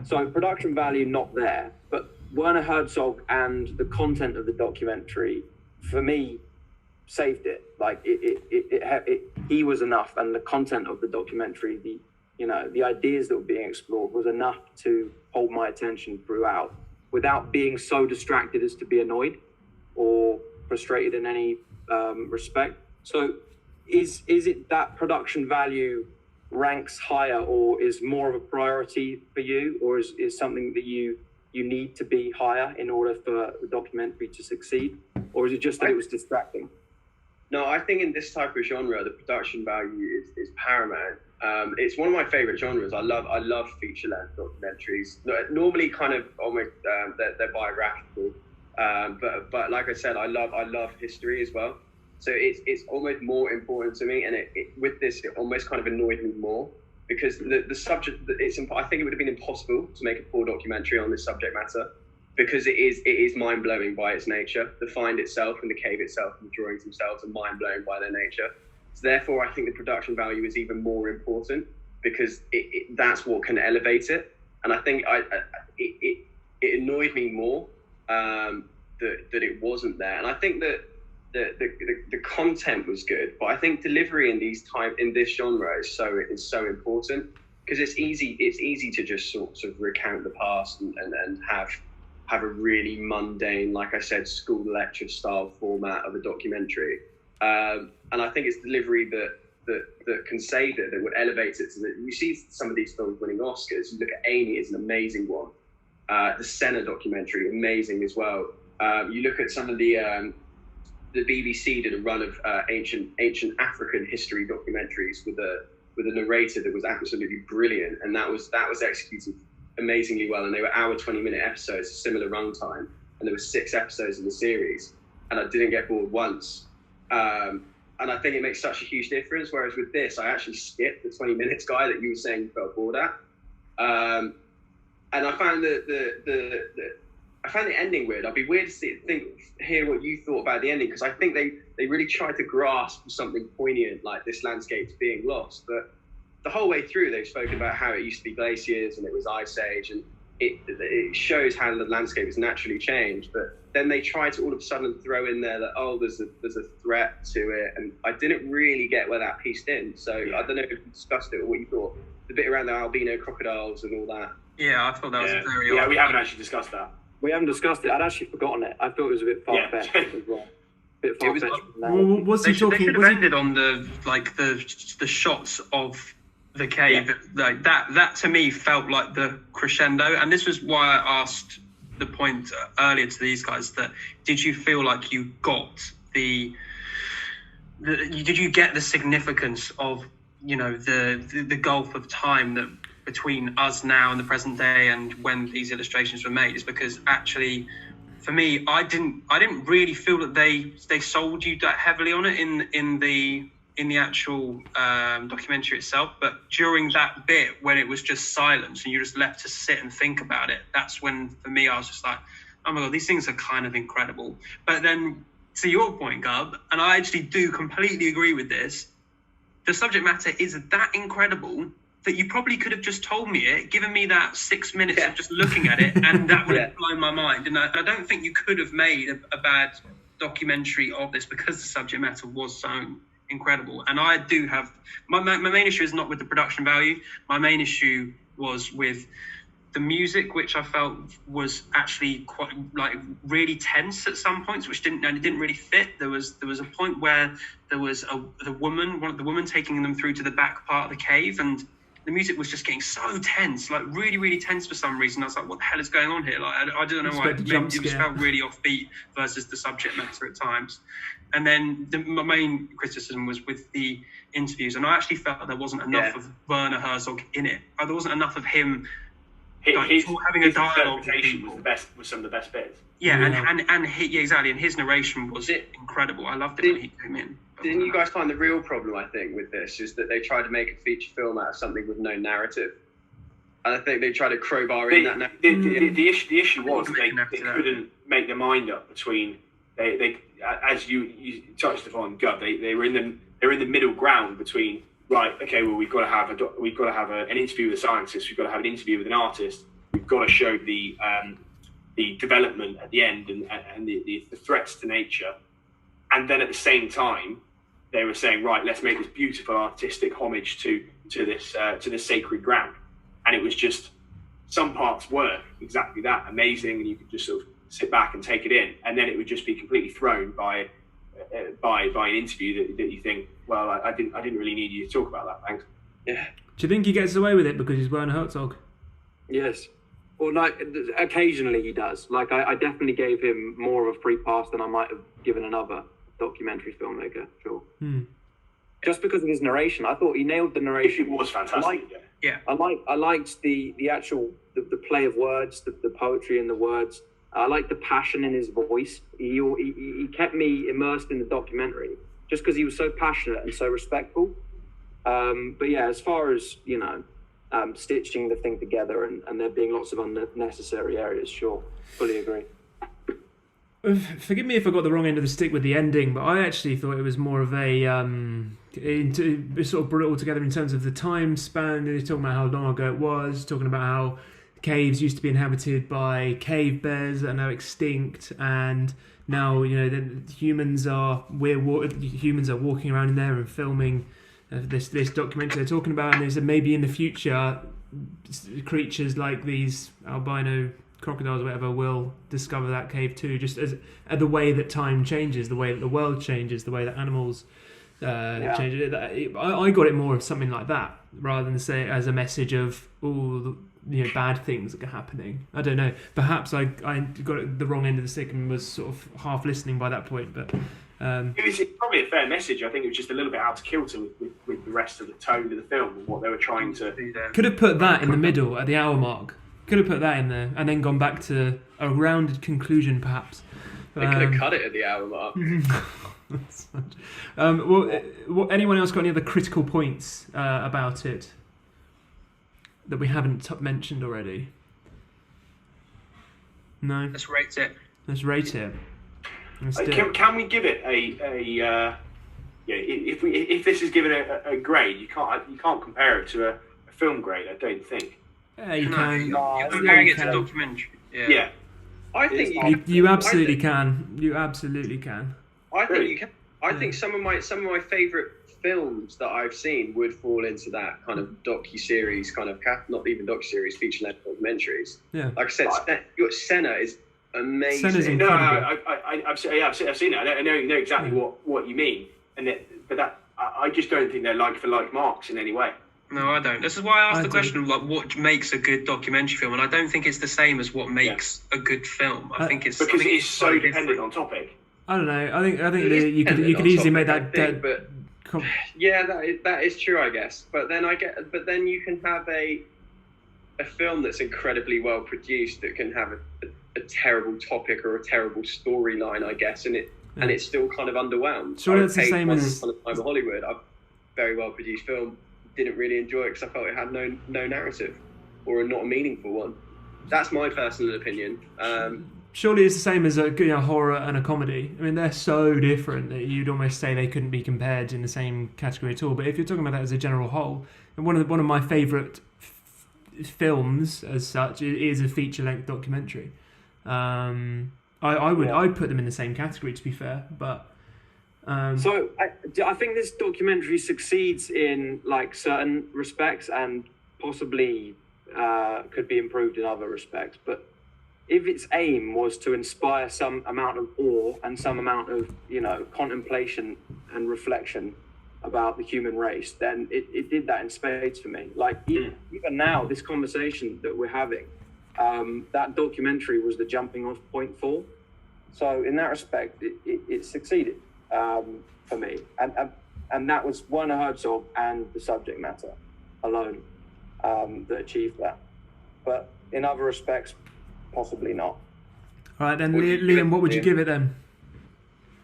So production value not there, but Werner Herzog and the content of the documentary, for me, saved it. Like he was enough, and the content of the documentary, the ideas that were being explored was enough to hold my attention throughout, without being so distracted as to be annoyed or frustrated in any respect. So is it that production value ranks higher, or is more of a priority for you, or is something that you need to be higher in order for the documentary to succeed, or is it just that it was distracting? No, I think in this type of genre, the production value is paramount. It's one of my favorite genres. I love feature-length documentaries. Normally, kind of almost they're biographical, but like I said, I love history as well. So it's almost more important to me, and with this, it almost kind of annoyed me more, because the subject, I think it would have been impossible to make a full documentary on this subject matter, because it is mind-blowing by its nature. The find itself and the cave itself and the drawings themselves are mind-blowing by their nature. So therefore, I think the production value is even more important, because that's what can elevate it. And I think it annoyed me more that it wasn't there. And I think that the content was good, but I think delivery in this genre is so important, because it's easy to just sort of recount the past and have a really mundane, like I said, school lecture style format of a documentary. And I think it's delivery that can save it, that would elevate it. So that you see some of these films winning Oscars. You look at Amy, it's an amazing one. The Senna documentary, amazing as well. You look at some of the BBC did a run of ancient African history documentaries with a narrator that was absolutely brilliant, and that was executed amazingly well. And they were 20-minute episodes, similar runtime, and there were 6 episodes in the series, and I didn't get bored once. And I think it makes such a huge difference. Whereas with this, I actually skipped the 20 minutes guy that you were saying you felt bored at. And I found I found the ending weird. I'd be weird to hear what you thought about the ending, because I think they really tried to grasp something poignant, like this landscape's being lost. But the whole way through, they've spoken about how it used to be glaciers and it was ice age, and it shows how the landscape has naturally changed. But then they try to all of a sudden throw in there that, there's a threat to it, and I didn't really get where that pieced in. So I don't know if you discussed it or what you thought. The bit around the albino crocodiles and all that. Yeah, I thought that was very odd. Yeah, we haven't actually discussed that. We haven't discussed it. I'd actually forgotten it. I thought it was a bit far-fetched as well. Bit far-fetched. They should have ended on the shots of the cave. Yeah. Like that to me felt like the crescendo. And this was why I asked the point earlier to these guys, that did you feel like you got did you get the significance of, the gulf of time that between us now and the present day and when these illustrations were made? Is because actually, for me, I didn't really feel that they sold you that heavily on it in the actual documentary itself. But during that bit when it was just silence and you just left to sit and think about it, that's when, for me, I was just like, oh my God, these things are kind of incredible. But then, to your point, Gub, and I actually do completely agree with this, the subject matter is that incredible that you probably could have just told me it, given me that 6 minutes of just looking at it, and that would have blown my mind. And I don't think you could have made a bad documentary of this, because the subject matter was so incredible. And I do have my main issue is not with the production value. My main issue was with the music, which I felt was actually quite really tense at some points, which didn't really fit. There was a point where there was the woman taking them through to the back part of the cave, and the music was just getting so tense, like really, really tense for some reason. I was like, what the hell is going on here? Like, I don't know why. It just felt really offbeat versus the subject matter at times. And then my main criticism was with the interviews. And I actually felt there wasn't enough of Werner Herzog in it. There wasn't enough of him having a dialogue with people. Was some of the best bits. Yeah, and exactly. And his narration was incredible. I loved it when he came in. Didn't you guys find the real problem, I think, with this is that they tried to make a feature film out of something with no narrative? And I think they tried to crowbar in that narrative. The issue was they couldn't make their mind up between they as you touched upon, Gub, they were in the middle ground between, right, okay, well, we've got to have an interview with a scientist, we've got to have an interview with an artist, we've got to show the development at the end and the threats to nature. And then at the same time, they were saying, right, let's make this beautiful artistic homage to this sacred ground. And it was just, some parts were exactly that, amazing, and you could just sort of sit back and take it in. And then it would just be completely thrown by an interview that you think, well, I didn't really need you to talk about that, thanks. Yeah. Do you think he gets away with it because he's Werner Herzog? Yes. Or like occasionally he does. Like I definitely gave him more of a free pass than I might have given another documentary filmmaker. Sure. Just because of his narration, I thought he nailed the narration. It was fantastic. I liked the actual the play of words, the poetry in the words. I liked the passion in his voice. He kept me immersed in the documentary just because he was so passionate and so respectful. But yeah, as far as stitching the thing together and there being lots of unnecessary areas, sure, fully agree. Forgive me if I got the wrong end of the stick with the ending, but I actually thought it was more of a sort of brought it all together in terms of the time span. They're talking about how long ago it was, talking about how caves used to be inhabited by cave bears that are now extinct, and now humans are walking around in there and filming this documentary they're talking about, and they said maybe in the future creatures like these albino crocodiles or whatever will discover that cave too, just as the way that time changes, the way that the world changes, the way that animals change. I got it more of something like that rather than say it as a message of bad things that are happening. I don't know. Perhaps I got it the wrong end of the stick and was sort of half listening by that point, but. It was probably a fair message. I think it was just a little bit out of kilter with the rest of the tone of the film and what they were trying to do there. Could have put that in the middle at the hour mark. Could have put that in there and then gone back to a rounded conclusion, perhaps. They could have cut it at the hour mark. Anyone else got any other critical points about it that we haven't mentioned already? No. Let's rate it. Can we give it if this is given a grade, you can't compare it to a film grade, I don't think. Yeah, you can. You're comparing it to documentary. Yeah. I think you absolutely can. You absolutely can. I think you can. I think some of my favourite films that I've seen would fall into that kind of docu-series, kind of not even docu-series, feature-length documentaries. Yeah. Like I said, Senna is amazing. Senna's incredible. I've seen it. I know exactly what you mean, but I just don't think they're like for like marks in any way. No, I don't. This is why I asked the question of what makes a good documentary film, and I don't think it's the same as what makes a good film. I think it's because it is so dependent on topic. I don't know. I think you could easily make that. That is true, I guess. But then you can have a film that's incredibly well produced that can have a terrible topic or a terrible storyline, I guess, and it's still kind of underwhelmed. Sure, it's the same as Time of Hollywood. A very well produced film. Didn't really enjoy it because I felt it had no narrative or not a meaningful one. That's my personal opinion. Surely it's the same as a horror and a comedy. I mean, they're so different that you'd almost say they couldn't be compared in the same category at all. But if you're talking about that as a general whole, and one of my favourite films as such is a feature-length documentary. I'd put them in the same category, to be fair, but. So I think this documentary succeeds in like certain respects and possibly could be improved in other respects. But if its aim was to inspire some amount of awe and some amount of contemplation and reflection about the human race, then it did that in spades for me. Like even now, this conversation that we're having, that documentary was the jumping off point for. So in that respect, it succeeded. For me, and that was Werner Herzog and the subject matter alone that achieved that. But in other respects, possibly not. All right, then, Liam, what would you give it then?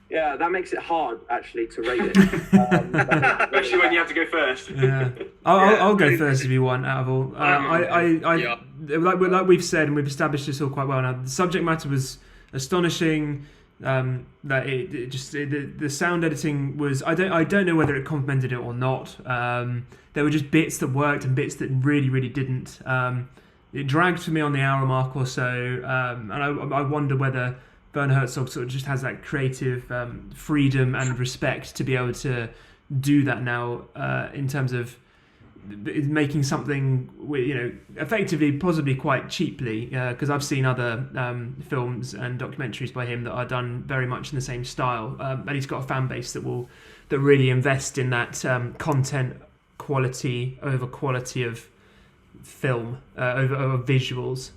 Yeah, that makes it hard actually to rate it. Especially when you have to go first. Yeah, I'll go first if you want. Out of all, like we've said and we've established this all quite well now. The subject matter was astonishing. That the sound editing was I don't know whether it complemented it or not. There were just bits that worked and bits that really didn't. it dragged for me on the hour mark or so, and I wonder whether Werner Herzog sort of just has that creative freedom and respect to be able to do that now in terms of making something, effectively, possibly quite cheaply, because I've seen other films and documentaries by him that are done very much in the same style, and he's got a fan base that really invest in that content quality over quality of film, over visuals.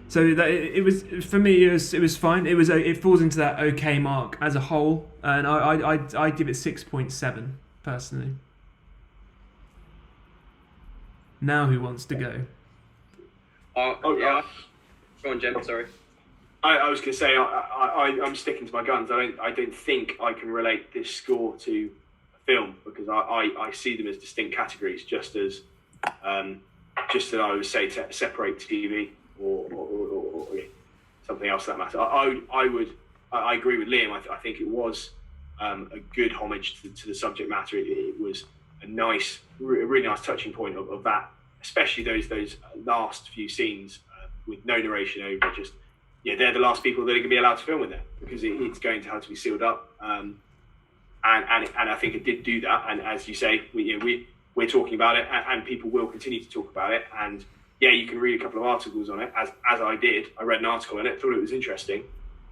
So that it was, for me, it was fine. It falls into that okay mark as a whole, and I give it 6.7 personally. Now who wants to go? Yeah. Go on, Jem. Sorry. I was going to say I'm sticking to my guns. I don't think I can relate this score to a film, because I see them as distinct categories, just as I would say to separate TV or something else that matters. I agree with Liam. I think it was a good homage to the subject matter. It was a really nice touching point of that, especially those last few scenes with no narration over. Just they're the last people that are going to be allowed to film in there, because it's going to have to be sealed up. And I think it did do that. And as you say, we're talking about it, and people will continue to talk about it. And you can read a couple of articles on it, as I did. I read an article on it, thought it was interesting,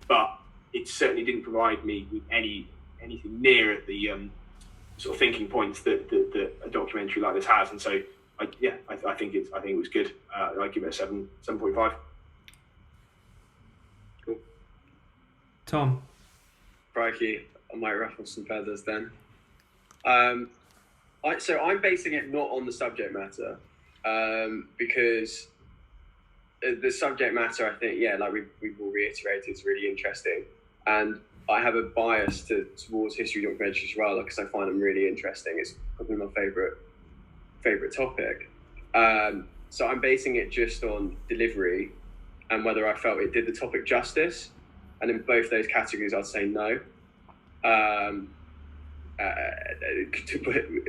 but it certainly didn't provide me with anything near the sort of thinking points that a documentary like this has. And so I think it was good. I give it a 7.5. Cool. Tom. Crikey, I might ruffle some feathers then. So I'm basing it not on the subject matter, because the subject matter, I think, like we've all reiterated, is really interesting, and I have a bias towards history documentaries as well, because I find them really interesting. It's probably my favorite topic. So I'm basing it just on delivery and whether I felt it did the topic justice. And in both those categories, I'd say no.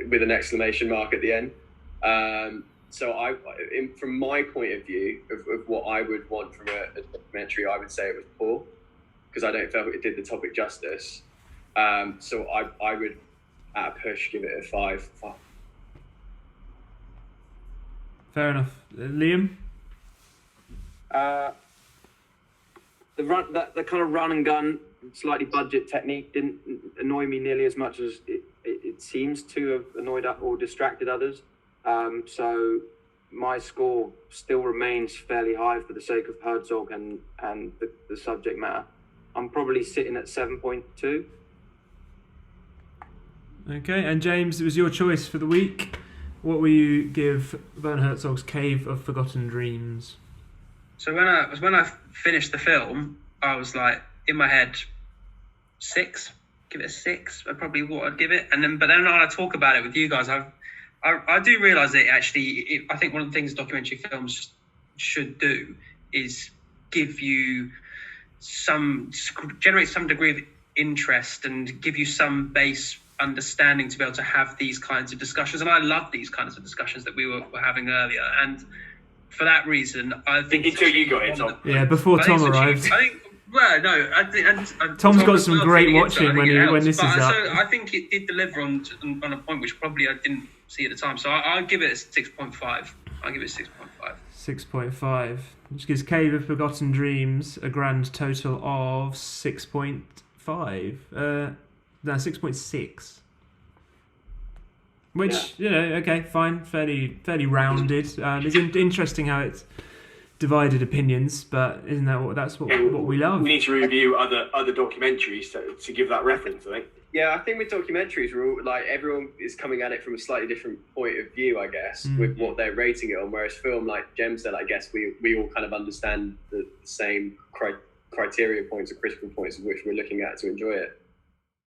With an exclamation mark at the end. So from my point of view of what I would want from a documentary, I would say it was poor, because I don't feel it did the topic justice. So I would, at a push, give it a 5. Fair enough. Liam? The kind of run and gun, slightly budget technique didn't annoy me nearly as much as it seems to have annoyed or distracted others. So my score still remains fairly high for the sake of Herzog and the subject matter. I'm probably sitting at 7.2. Okay, and James, it was your choice for the week. What will you give Werner Herzog's Cave of Forgotten Dreams? So when I finished the film, I was like, in my head, 6. Give it a 6. I probably what I'd give it, but then when I talk about it with you guys, I do realise that actually, I think one of the things documentary films should do is give you generate some degree of interest and give you some base understanding to be able to have these kinds of discussions. And I love these kinds of discussions that we were having earlier. And for that reason, I think until you got it, Tom. Yeah, before Tom arrived. Tom's got some great watching when this is up. So I think it did deliver on a point which probably I didn't see at the time. So I'll give it a 6.5. I'll give it 6.5. 6.5, which gives Cave of Forgotten Dreams a grand total of 6.5. No, 6.6. Which, okay, fine, fairly rounded. It's interesting how it's divided opinions, but isn't that what we love? We need to review other documentaries to give that reference, I think. Yeah, I think with documentaries, we're all, like, everyone is coming at it from a slightly different point of view, I guess, with what they're rating it on. Whereas film, like Jem said, I guess we all kind of understand the same criteria points or critical points of which we're looking at to enjoy it.